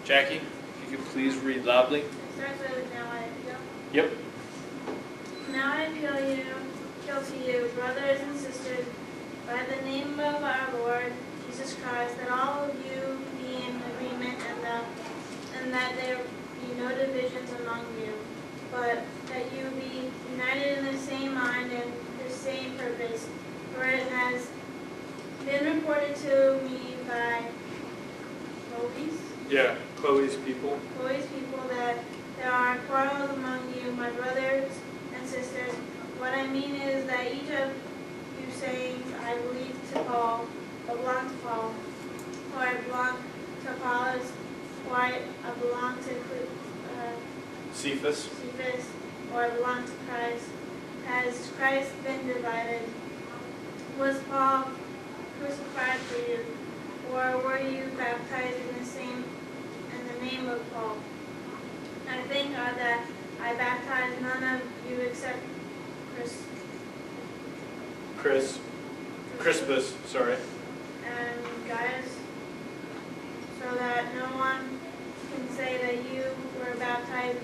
Jackie, if you could please read loudly. It starts with now I appeal. Yep. Now I appeal to you, brothers and sisters, by the name of our Lord Jesus Christ, that all of you be in agreement and that there be no divisions among you, but that you be united in the same mind and the same purpose. For it has been reported to me by Chloe's people. Chloe's people that there are quarrels among you, my brothers and sisters. What I mean is that each of you saying, I believe to Paul, I belong to Paul, or I belong to Apollos, or I belong to Cephas, or I belong to Christ. Has Christ been divided? Was Paul crucified for you, or were you baptized in the name of Paul? I thank God that I baptized none of you except Crispus, sorry. and Gaius, so that no one can say that you were baptized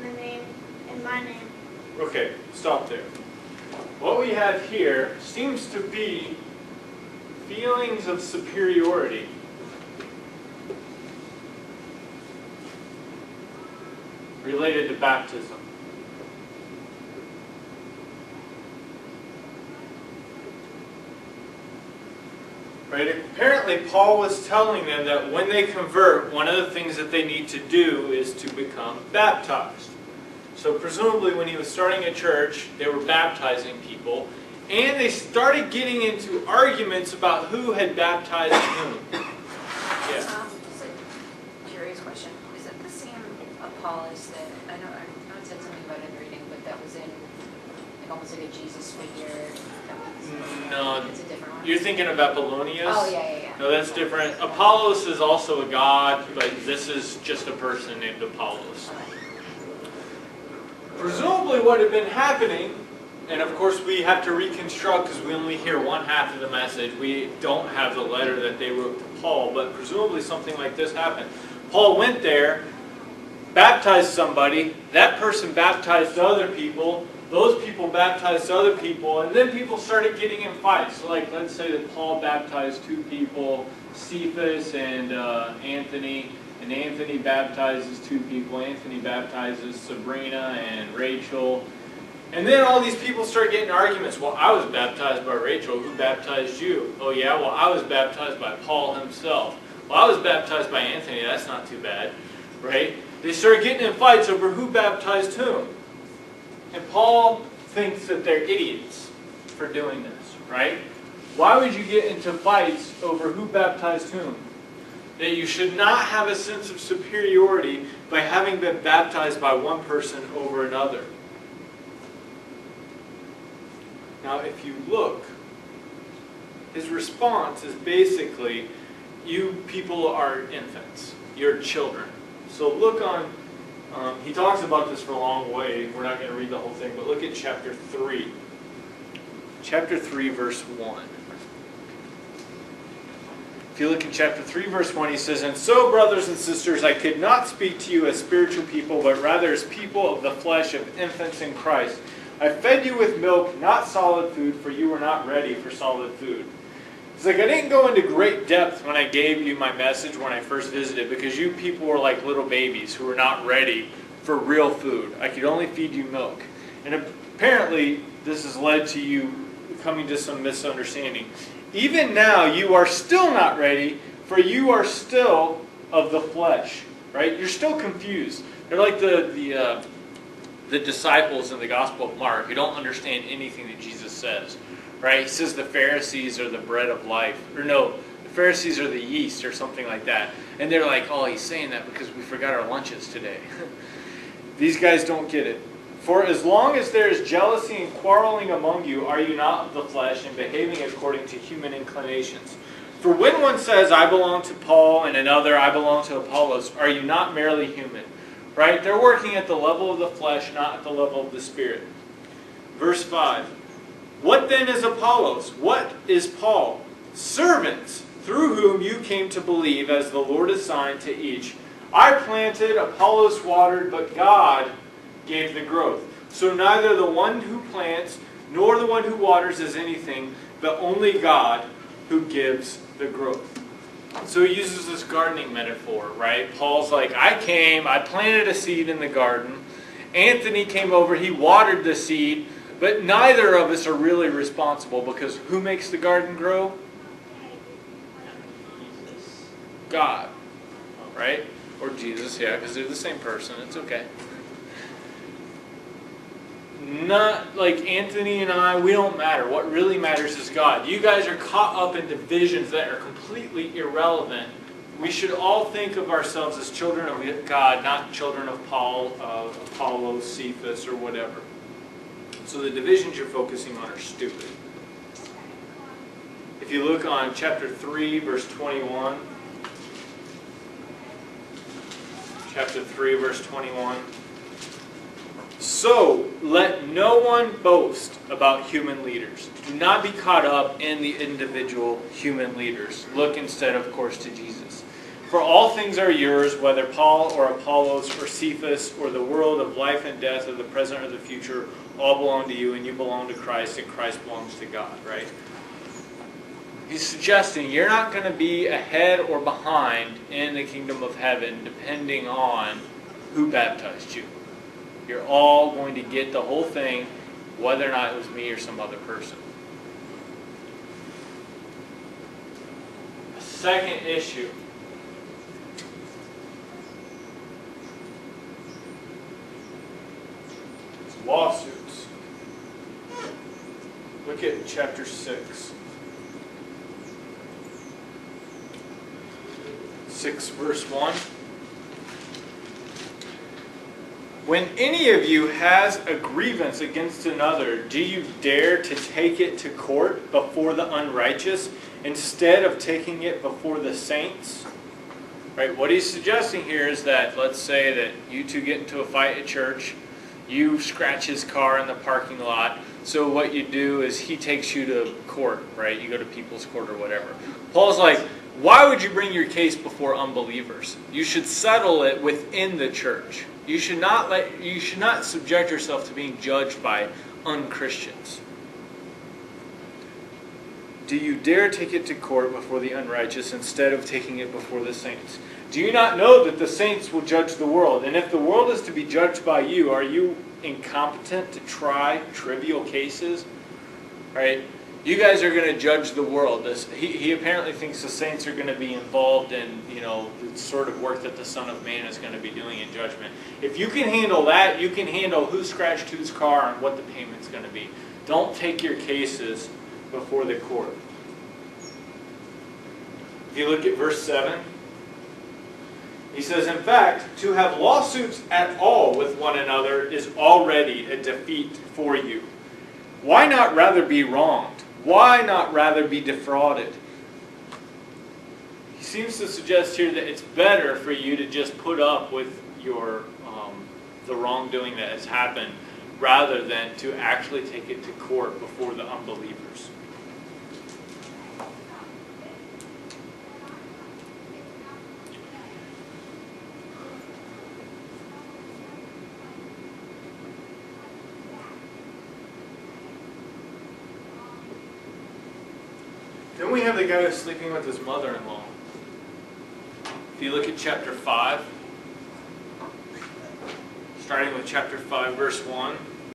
in my name. Okay, stop there. What we have here seems to be feelings of superiority. Related to baptism. Right? Apparently, Paul was telling them that when they convert, one of the things that they need to do is to become baptized. So presumably when he was starting a church, they were baptizing people, and they started getting into arguments about who had baptized whom. Yeah. Just a curious question. Is it the same Apollos that, I know it said something about it in reading, but that was in almost like a Jesus figure? No, it's a different one. You're thinking of Apollonius? Oh, yeah. No, that's different. Apollos is also a god, but this is just a person named Apollos. Presumably what had been happening, and of course we have to reconstruct because we only hear one half of the message. We don't have the letter that they wrote to Paul, but presumably something like this happened. Paul went there, baptized somebody, that person baptized other people, those people baptized other people, and then people started getting in fights. So like, let's say that Paul baptized two people, Cephas and Anthony, and Anthony baptizes two people. Anthony baptizes Sabrina and Rachel. And then all these people start getting arguments. Well, I was baptized by Rachel. Who baptized you? Oh yeah, well I was baptized by Paul himself. Well, I was baptized by Anthony. That's not too bad, right? They start getting in fights over who baptized whom. And Paul thinks that they're idiots for doing this, right? Why would you get into fights over who baptized whom? That you should not have a sense of superiority by having been baptized by one person over another. Now, if you look, his response is basically, you people are infants. You're children. So look on, he talks about this for a long way. We're not going to read the whole thing, but look at chapter 3. Chapter 3, verse 1. If you look in chapter 3, verse 1, he says, "And so, brothers and sisters, I could not speak to you as spiritual people, but rather as people of the flesh, of infants in Christ. I fed you with milk, not solid food, for you were not ready for solid food." It's like, I didn't go into great depth when I gave you my message when I first visited, because you people were like little babies who were not ready for real food. I could only feed you milk. And apparently, this has led to you coming to some misunderstanding. Even now, you are still not ready, for you are still of the flesh. Right? You're still confused. They're like the disciples in the Gospel of Mark who don't understand anything that Jesus says. Right? He says the Pharisees are the bread of life. Or no, the Pharisees are the yeast or something like that. And they're like, oh, he's saying that because we forgot our lunches today. These guys don't get it. "For as long as there is jealousy and quarreling among you, are you not of the flesh and behaving according to human inclinations? For when one says, I belong to Paul, and another, I belong to Apollos, are you not merely human?" Right? They're working at the level of the flesh, not at the level of the Spirit. Verse 5. "What then is Apollos? What is Paul? Servants, through whom you came to believe, as the Lord assigned to each. I planted, Apollos watered, but God gave the growth. So neither the one who plants nor the one who waters is anything, but only God who gives the growth. So he uses this gardening metaphor, right? Paul's like, I planted a seed in the garden. Anthony came over, he watered the seed, but neither of us are really responsible because who makes the garden grow? God, right? Or Jesus, yeah, because they're the same person. It's okay. Not like Anthony and I, we don't matter. What really matters is God. You guys are caught up in divisions that are completely irrelevant. We should all think of ourselves as children of God, not children of Paul, Apollos, Cephas, or whatever. So the divisions you're focusing on are stupid. If you look on chapter 3, verse 21. Chapter 3, verse 21. So, let no one boast about human leaders. Do not be caught up in the individual human leaders. Look instead, of course, to Jesus. For all things are yours, whether Paul or Apollos or Cephas or the world of life and death or the present or the future, all belong to you, and you belong to Christ, and Christ belongs to God, right? He's suggesting you're not going to be ahead or behind in the kingdom of heaven depending on who baptized you. You're all going to get the whole thing, whether or not it was me or some other person. A second issue. Is lawsuits. Look at chapter 6. 6 verse 1. When any of you has a grievance against another, do you dare to take it to court before the unrighteous instead of taking it before the saints? Right? What he's suggesting here is that, let's say that you two get into a fight at church, you scratch his car in the parking lot, so what you do is he takes you to court, right? You go to people's court or whatever. Paul's like, why would you bring your case before unbelievers? You should settle it within the church. You should not subject yourself to being judged by unchristians. Do you dare take it to court before the unrighteous instead of taking it before the saints? Do you not know that the saints will judge the world? And if the world is to be judged by you, are you incompetent to try trivial cases? Right? You guys are going to judge the world. He apparently thinks the saints are going to be involved in, the sort of work that the Son of Man is going to be doing in judgment. If you can handle that, you can handle who scratched whose car and what the payment's going to be. Don't take your cases before the court. If you look at verse 7, he says, in fact, to have lawsuits at all with one another is already a defeat for you. Why not rather be wronged? Why not rather be defrauded? He seems to suggest here that it's better for you to just put up with your the wrongdoing that has happened rather than to actually take it to court before the unbelievers. Then we have the guy who's sleeping with his mother-in-law. If you look at chapter 5, starting with chapter 5, verse 1.